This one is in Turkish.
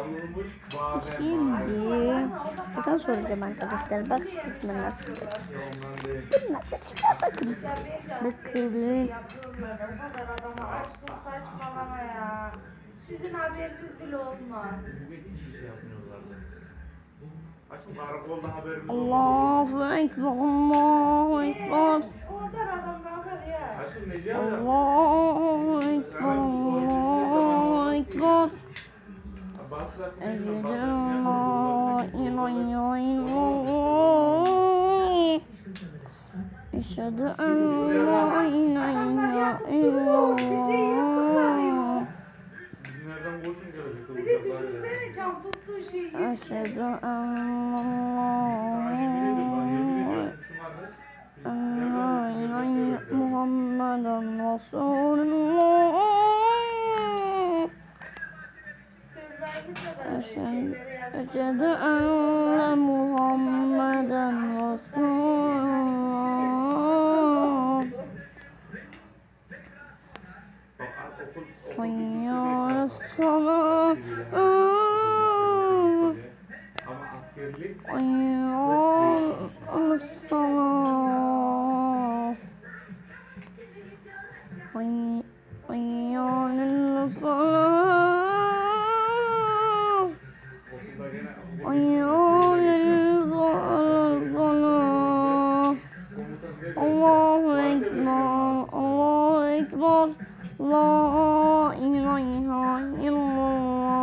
Kavrulmuş badem. Şimdi bir tane soracağım arkadaşlar. Bak kısmı nasıl? Bakın arkadaşlar bakın. Bakalım. Saçmalama ya. Sizin haberiniz bile olmaz. Hiçbir şey yapmıyorlardı. Aşkım karakolda haberimiz Allahu Ekber, Allahu Ekber. O kadar adam ne haber ya? Aşkım ne diyor? Allahu Ekber, Allahu Ekber. Eşhedü en la ilahe illallah. Eşhedü en la ilahe illallah. Bizi nereden boşun gelecek? Bir de düşünsene çam fıstığı şeyi. Eşhedü en la ilahe Muhammeden Resulullah. Eşhedü en Muhammeden Resulullah. Hayya salat. Ama askerlik Hayya salat. Hayya